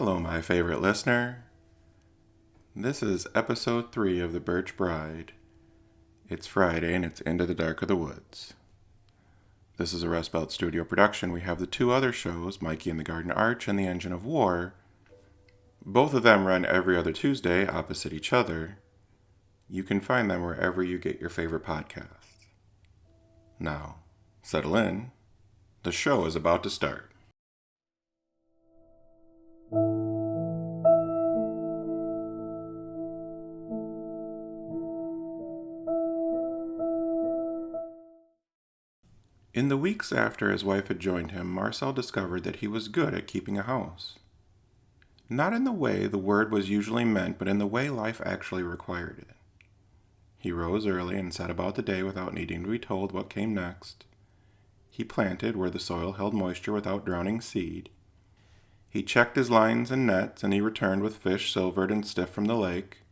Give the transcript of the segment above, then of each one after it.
Hello, my favorite listener. This is episode 3 of The Birch Bride. It's Friday and it's Into the Dark of the Woods. This is a Rust Belt Studio production. We have the two other shows, Mikey and the Garden Arch and The Engine of War. Both of them run every other Tuesday opposite each other. You can find them wherever you get your favorite podcasts. Now, settle in. The show is about to start. In the weeks after his wife had joined him, Marcel discovered that he was good at keeping a house. Not in the way the word was usually meant, but in the way life actually required it. He rose early and set about the day without needing to be told what came next. He planted where the soil held moisture without drowning seed. He checked his lines and nets, and he returned with fish silvered and stiff from the lake.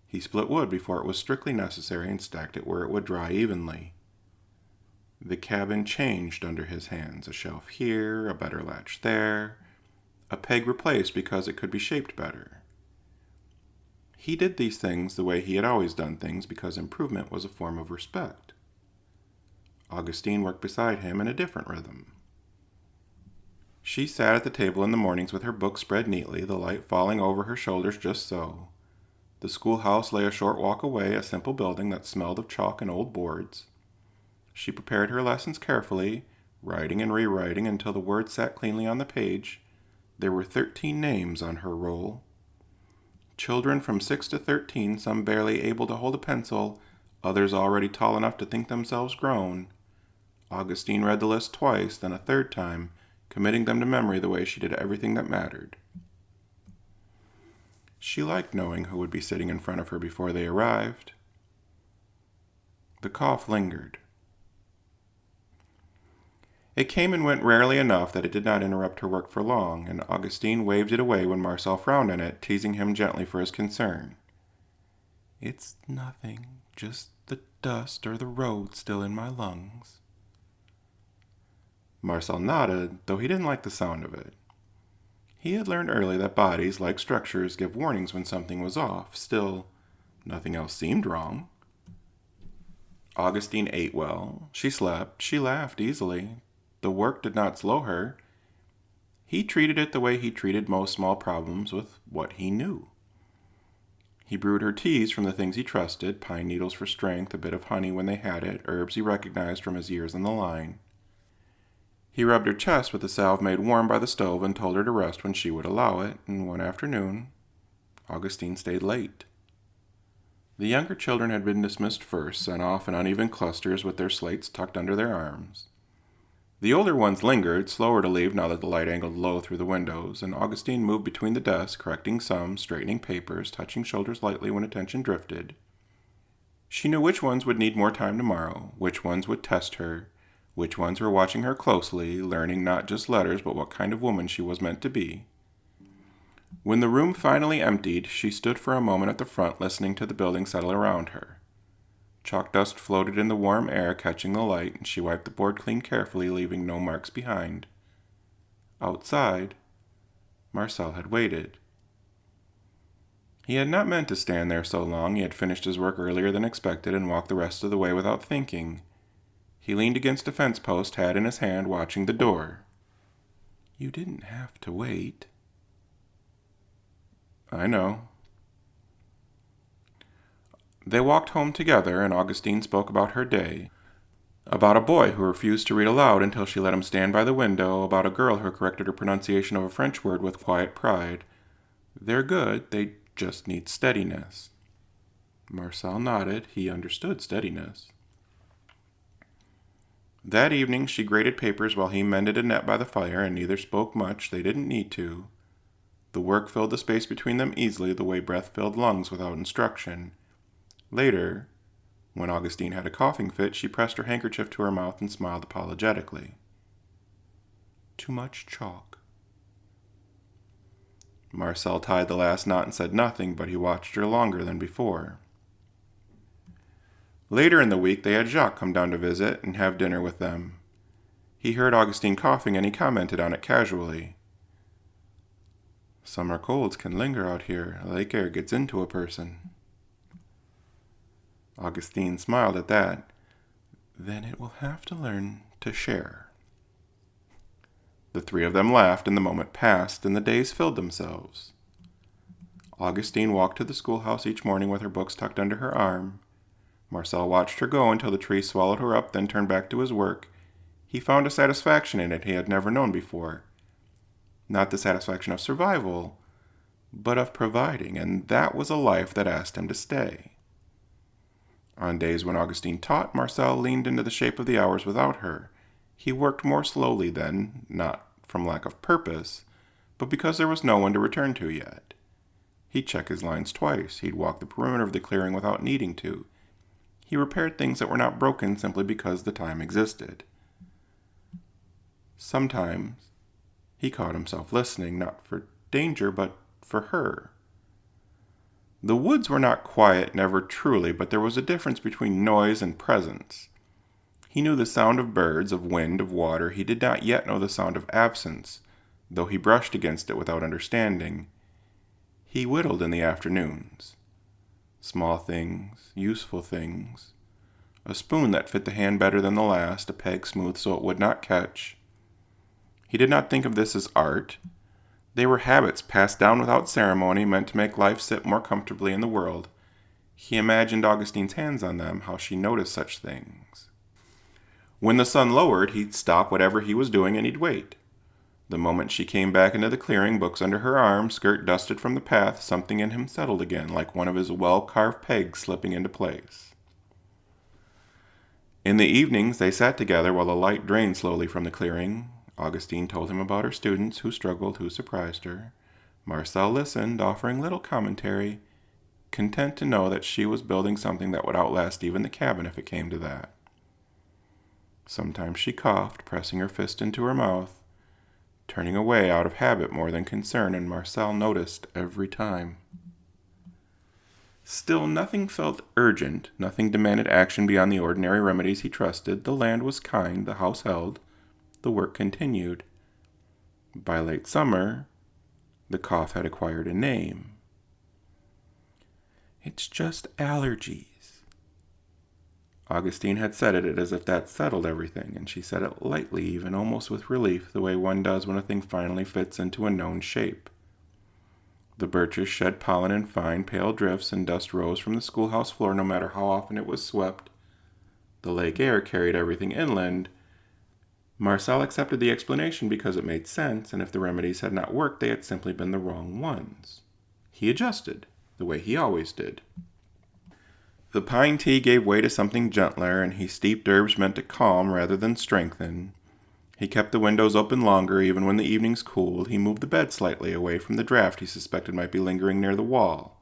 He split wood before it was strictly necessary and stacked it where it would dry evenly. The cabin changed under his hands, a shelf here, a better latch there, a peg replaced because it could be shaped better. He did these things the way he had always done things because improvement was a form of respect. Augustine worked beside him in a different rhythm. She sat at the table in the mornings with her book spread neatly, the light falling over her shoulders just so. The schoolhouse lay a short walk away, a simple building that smelled of chalk and old boards. She prepared her lessons carefully, writing and rewriting until the words sat cleanly on the page. There were 13 names on her roll. Children from 6 to 13, some barely able to hold a pencil, others already tall enough to think themselves grown. Augustine read the list twice, then a third time, committing them to memory the way she did everything that mattered. She liked knowing who would be sitting in front of her before they arrived. The cough lingered. It came and went rarely enough that it did not interrupt her work for long, and Augustine waved it away when Marcel frowned on it, teasing him gently for his concern. "It's nothing, just the dust or the road still in my lungs." Marcel nodded, though he didn't like the sound of it. He had learned early that bodies, like structures, give warnings when something was off. Still, nothing else seemed wrong. Augustine ate well. She slept. She laughed easily. The work did not slow her. He treated it the way he treated most small problems, with what he knew. He brewed her teas from the things he trusted, pine needles for strength, a bit of honey when they had it, herbs he recognized from his years on the line. He rubbed her chest with a salve made warm by the stove and told her to rest when she would allow it, and one afternoon, Augustine stayed late. The younger children had been dismissed first, sent off in uneven clusters with their slates tucked under their arms. The older ones lingered, slower to leave now that the light angled low through the windows, and Augustine moved between the desks, correcting sums, straightening papers, touching shoulders lightly when attention drifted. She knew which ones would need more time tomorrow, which ones would test her, which ones were watching her closely, learning not just letters but what kind of woman she was meant to be. When the room finally emptied, she stood for a moment at the front listening to the building settle around her. Chalk dust floated in the warm air, catching the light, and she wiped the board clean carefully, leaving no marks behind. Outside, Marcel had waited. He had not meant to stand there so long. He had finished his work earlier than expected and walked the rest of the way without thinking. He leaned against a fence post, hat in his hand, watching the door. "You didn't have to wait." "I know." They walked home together, and Augustine spoke about her day, about a boy who refused to read aloud until she let him stand by the window, about a girl who corrected her pronunciation of a French word with quiet pride. "They're good, they just need steadiness." Marcel nodded. He understood steadiness. That evening she graded papers while he mended a net by the fire, and neither spoke much. They didn't need to. The work filled the space between them easily, the way breath filled lungs without instruction. Later, when Augustine had a coughing fit, she pressed her handkerchief to her mouth and smiled apologetically. "Too much chalk." Marcel tied the last knot and said nothing, but he watched her longer than before. Later in the week, they had Jacques come down to visit and have dinner with them. He heard Augustine coughing and he commented on it casually. Summer colds can linger out here. Lake air gets into a person. Augustine smiled at that. Then it will have to learn to share. The three of them laughed, and the moment passed, and the days filled themselves. Augustine walked to the schoolhouse each morning with her books tucked under her arm. Marcel watched her go until the tree swallowed her up, then turned back to his work. He found a satisfaction in it he had never known before. Not the satisfaction of survival, but of providing, and that was a life that asked him to stay. On days when Augustine taught, Marcel leaned into the shape of the hours without her. He worked more slowly then, not from lack of purpose, but because there was no one to return to yet. He'd check his lines twice. He'd walk the perimeter of the clearing without needing to. He repaired things that were not broken simply because the time existed. Sometimes he caught himself listening, not for danger, but for her. The woods were not quiet, never truly, but there was a difference between noise and presence. He knew the sound of birds, of wind, of water. He did not yet know the sound of absence, though he brushed against it without understanding. He whittled in the afternoons. Small things, useful things. A spoon that fit the hand better than the last, a peg smooth so it would not catch. He did not think of this as art. They were habits passed down without ceremony, meant to make life sit more comfortably in the world. He imagined Augustine's hands on them, how she noticed such things. When the sun lowered, he'd stop whatever he was doing and he'd wait. The moment she came back into the clearing, books under her arm, skirt dusted from the path, something in him settled again, like one of his well-carved pegs slipping into place. In the evenings, they sat together while the light drained slowly from the clearing. Augustine told him about her students, who struggled, who surprised her. Marcel listened, offering little commentary, content to know that she was building something that would outlast even the cabin if it came to that. Sometimes she coughed, pressing her fist into her mouth, turning away out of habit more than concern, and Marcel noticed every time. Still, nothing felt urgent, nothing demanded action beyond the ordinary remedies he trusted. The land was kind, the house held, the work continued. By late summer, the cough had acquired a name. It's just allergies. Augustine had said it as if that settled everything, and she said it lightly, even almost with relief, the way one does when a thing finally fits into a known shape. The birches shed pollen in fine, pale drifts, and dust rose from the schoolhouse floor no matter how often it was swept. The lake air carried everything inland. Marcel accepted the explanation because it made sense, and if the remedies had not worked, they had simply been the wrong ones. He adjusted, the way he always did. The pine tea gave way to something gentler, and he steeped herbs meant to calm rather than strengthen. He kept the windows open longer, even when the evenings cooled. He moved the bed slightly away from the draft he suspected might be lingering near the wall.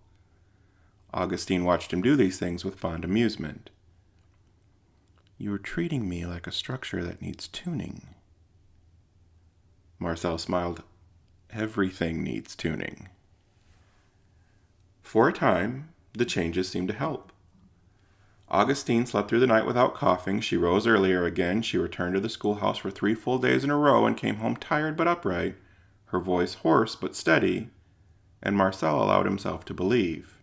Augustine watched him do these things with fond amusement. You're treating me like a structure that needs tuning. Marcel smiled. Everything needs tuning. For a time, the changes seemed to help. Augustine slept through the night without coughing. She rose earlier again. She returned to the schoolhouse for 3 full days in a row and came home tired but upright, her voice hoarse but steady, and Marcel allowed himself to believe.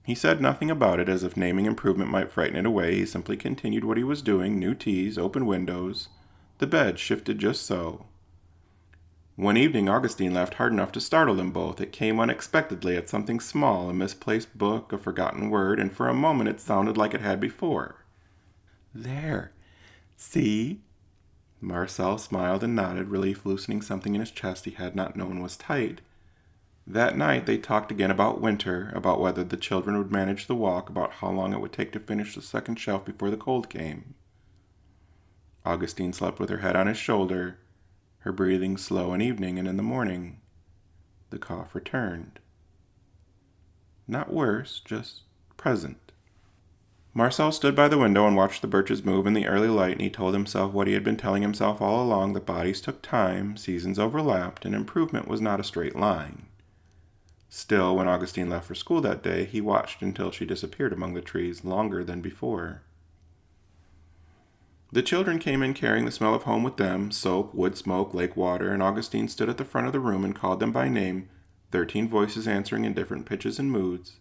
He said nothing about it, as if naming improvement might frighten it away. He simply continued what he was doing, new teas, open windows. The bed shifted just so. One evening, Augustine laughed hard enough to startle them both. It came unexpectedly at something small, a misplaced book, a forgotten word, and for a moment it sounded like it had before. There. See? Marcel smiled and nodded, relief loosening something in his chest he had not known was tight. That night they talked again about winter, about whether the children would manage the walk, about how long it would take to finish the second shelf before the cold came. Augustine slept with her head on his shoulder, her breathing slow in evening, and in the morning, the cough returned. Not worse, just present. Marcel stood by the window and watched the birches move in the early light, and he told himself what he had been telling himself all along, that bodies took time, seasons overlapped, and improvement was not a straight line. Still, when Augustine left for school that day, he watched until she disappeared among the trees longer than before. The children came in carrying the smell of home with them, soap, wood smoke, lake water, and Augustine stood at the front of the room and called them by name, 13 voices answering in different pitches and moods.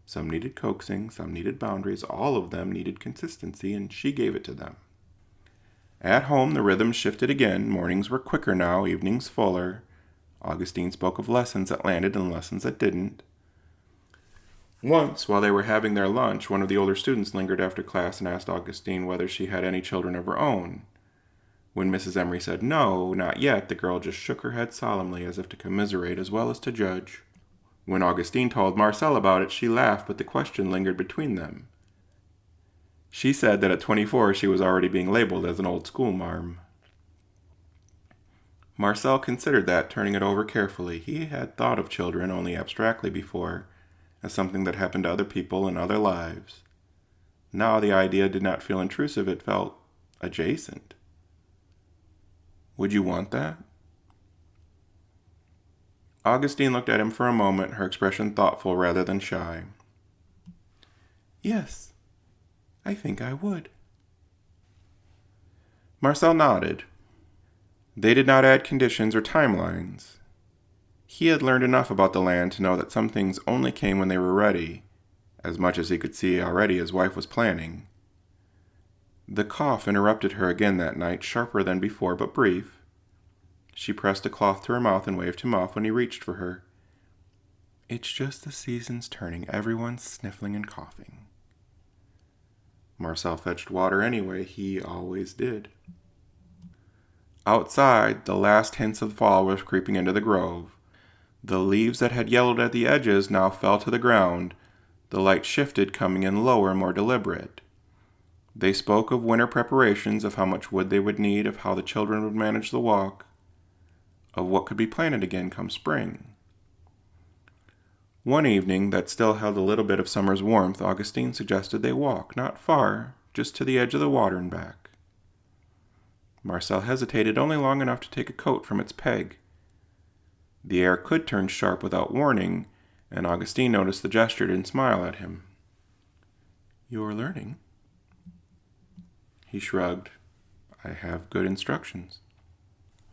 Some needed coaxing, some needed boundaries, all of them needed consistency, and she gave it to them. At home, the rhythm shifted again. Mornings were quicker now, evenings fuller. Augustine spoke of lessons that landed and lessons that didn't. Once, while they were having their lunch, one of the older students lingered after class and asked Augustine whether she had any children of her own. When Mrs. Emery said no, not yet, the girl just shook her head solemnly as if to commiserate as well as to judge. When Augustine told Marcel about it, she laughed, but the question lingered between them. She said that at 24 she was already being labeled as an old school marm. Marcel considered that, turning it over carefully. He had thought of children only abstractly before, as something that happened to other people in other lives. Now the idea did not feel intrusive, it felt adjacent. Would you want that? Augustine looked at him for a moment, her expression thoughtful rather than shy. Yes, I think I would. Marcel nodded. They did not add conditions or timelines. He had learned enough about the land to know that some things only came when they were ready, as much as he could see already his wife was planning. The cough interrupted her again that night, sharper than before, but brief. She pressed a cloth to her mouth and waved him off when he reached for her. It's just the seasons turning, everyone's sniffling and coughing. Marcel fetched water anyway, he always did. Outside, the last hints of fall were creeping into the grove. The leaves that had yellowed at the edges now fell to the ground. The light shifted, coming in lower, more deliberate. They spoke of winter preparations, of how much wood they would need, of how the children would manage the walk, of what could be planted again come spring. One evening that still held a little bit of summer's warmth, Augustine suggested they walk, not far, just to the edge of the water and back. Marcel hesitated only long enough to take a coat from its peg. The air could turn sharp without warning, and Augustine noticed the gesture and smiled at him. You're learning. He shrugged. I have good instructions.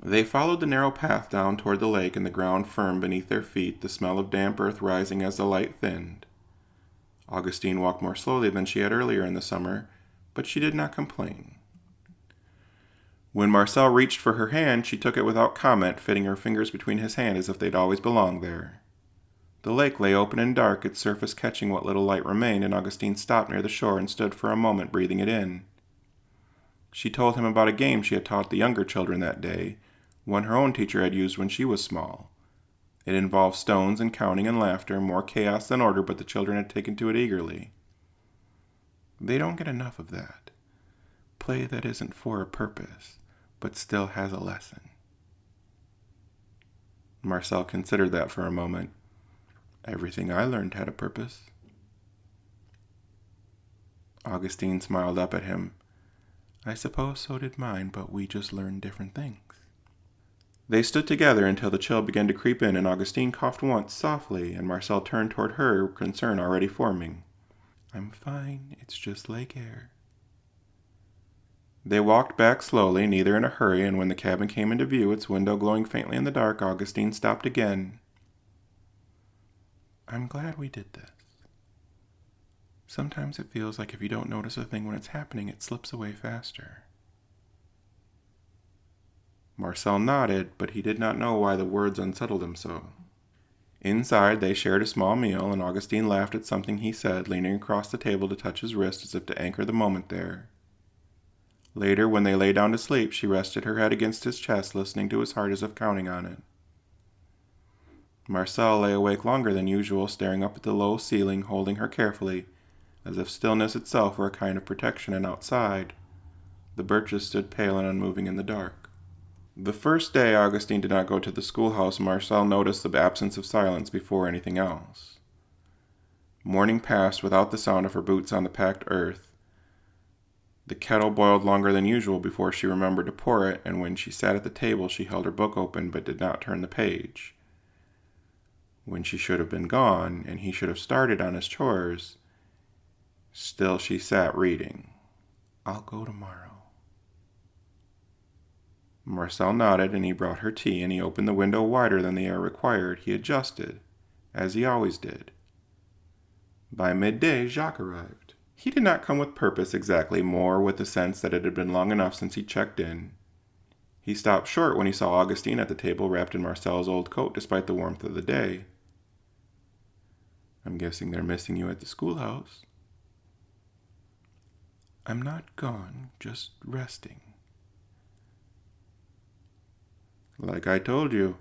They followed the narrow path down toward the lake and the ground firm beneath their feet, the smell of damp earth rising as the light thinned. Augustine walked more slowly than she had earlier in the summer, but she did not complain. When Marcel reached for her hand, she took it without comment, fitting her fingers between his hand as if they'd always belonged there. The lake lay open and dark, its surface catching what little light remained, and Augustine stopped near the shore and stood for a moment, breathing it in. She told him about a game she had taught the younger children that day, one her own teacher had used when she was small. It involved stones and counting and laughter, more chaos than order, but the children had taken to it eagerly. They don't get enough of that. Play that isn't for a purpose, but still has a lesson. Marcel considered that for a moment. Everything I learned had a purpose. Augustine smiled up at him. I suppose so did mine, but we just learned different things. They stood together until the chill began to creep in, and Augustine coughed once, softly, and Marcel turned toward her, concern already forming. I'm fine, it's just lake air. They walked back slowly, neither in a hurry, and when the cabin came into view, its window glowing faintly in the dark, Augustine stopped again. I'm glad we did this. Sometimes it feels like if you don't notice a thing when it's happening, it slips away faster. Marcel nodded, but he did not know why the words unsettled him so. Inside, they shared a small meal, and Augustine laughed at something he said, leaning across the table to touch his wrist as if to anchor the moment there. Later, when they lay down to sleep, she rested her head against his chest, listening to his heart as if counting on it. Marcel lay awake longer than usual, staring up at the low ceiling, holding her carefully, as if stillness itself were a kind of protection, and outside, the birches stood pale and unmoving in the dark. The first day Augustine did not go to the schoolhouse, Marcel noticed the absence of silence before anything else. Morning passed without the sound of her boots on the packed earth. The kettle boiled longer than usual before she remembered to pour it, and when she sat at the table she held her book open but did not turn the page. When she should have been gone, and he should have started on his chores, still she sat reading. I'll go tomorrow. Marcel nodded, and he brought her tea, and he opened the window wider than the air required. He adjusted, as he always did. By midday, Jacques arrived. He did not come with purpose exactly, more with the sense that it had been long enough since he checked in. He stopped short when he saw Augustine at the table, wrapped in Marcel's old coat despite the warmth of the day. "I'm guessing they're missing you at the schoolhouse." "I'm not gone, just resting." "Like I told you,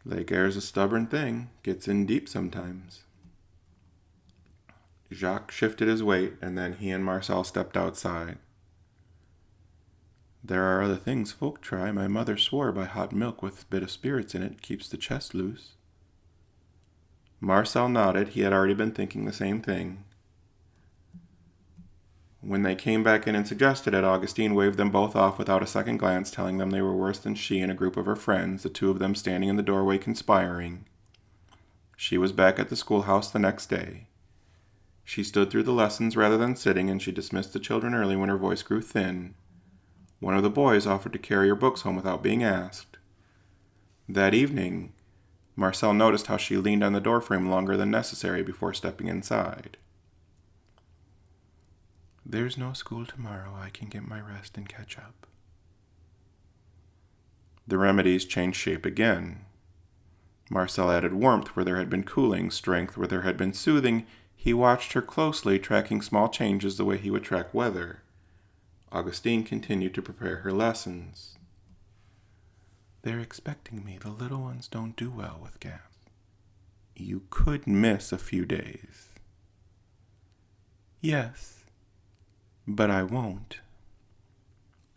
lake air's a stubborn thing, gets in deep sometimes." Jacques shifted his weight, and then he and Marcel stepped outside. "There are other things folk try. My mother swore by hot milk with a bit of spirits in it keeps the chest loose." Marcel nodded. He had already been thinking the same thing. When they came back in and suggested it, Augustine waved them both off without a second glance, telling them they were worse than she and a group of her friends, the two of them standing in the doorway conspiring. She was back at the schoolhouse the next day. She stood through the lessons rather than sitting, and she dismissed the children early when her voice grew thin. One of the boys offered to carry her books home without being asked. That evening, Marcel noticed how she leaned on the doorframe longer than necessary before stepping inside. "There's no school tomorrow. I can get my rest and catch up." The remedies changed shape again. Marcel added warmth where there had been cooling, strength where there had been soothing. He watched her closely, tracking small changes the way he would track weather. Augustine continued to prepare her lessons. "They're expecting me. The little ones don't do well with gas." "You could miss a few days." "Yes, but I won't."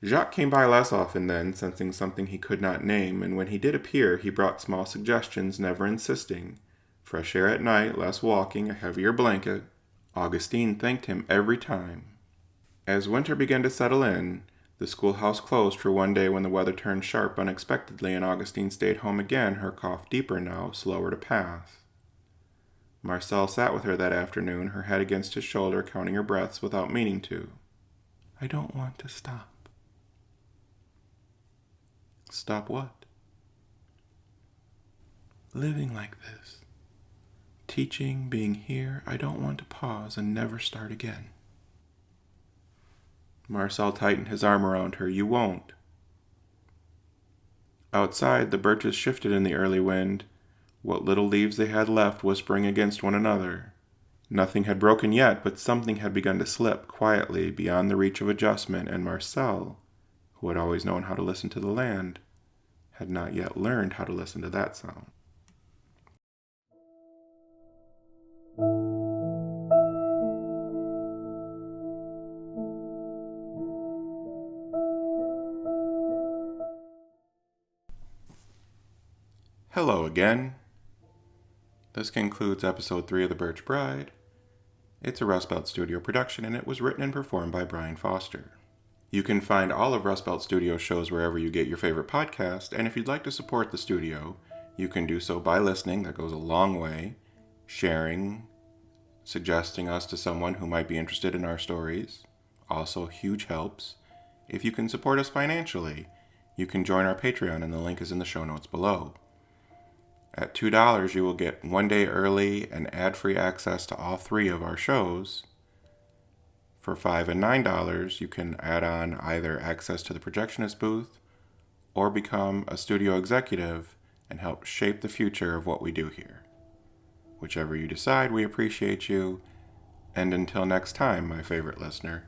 Jacques came by less often then, sensing something he could not name, and when he did appear, he brought small suggestions, never insisting. Fresh air at night, less walking, a heavier blanket. Augustine thanked him every time. As winter began to settle in, the schoolhouse closed for one day when the weather turned sharp unexpectedly, and Augustine stayed home again, her cough deeper now, slower to pass. Marcel sat with her that afternoon, her head against his shoulder, counting her breaths without meaning to. "I don't want to stop." "Stop what?" "Living like this. Teaching, being here. I don't want to pause and never start again." Marcel tightened his arm around her. "You won't." Outside, the birches shifted in the early wind, what little leaves they had left whispering against one another. Nothing had broken yet, but something had begun to slip quietly beyond the reach of adjustment, and Marcel, who had always known how to listen to the land, had not yet learned how to listen to that sound. Hello again. This concludes episode 3 of The Birch Bride. It's a Rust Belt Studio production, and it was written and performed by Brian Foster. You can find all of Rust Belt Studio shows wherever you get your favorite podcast, and if you'd like to support the studio, you can do so by listening. That goes a long way. Sharing, suggesting us to someone who might be interested in our stories. Also huge helps. If you can support us financially, you can join our Patreon, and the link is in the show notes below. At $2, you will get 1 day early and ad-free access to all 3 of our shows. For $5 and $9, you can add on either access to the projectionist booth or become a studio executive and help shape the future of what we do here. Whichever you decide, we appreciate you. And until next time, my favorite listener,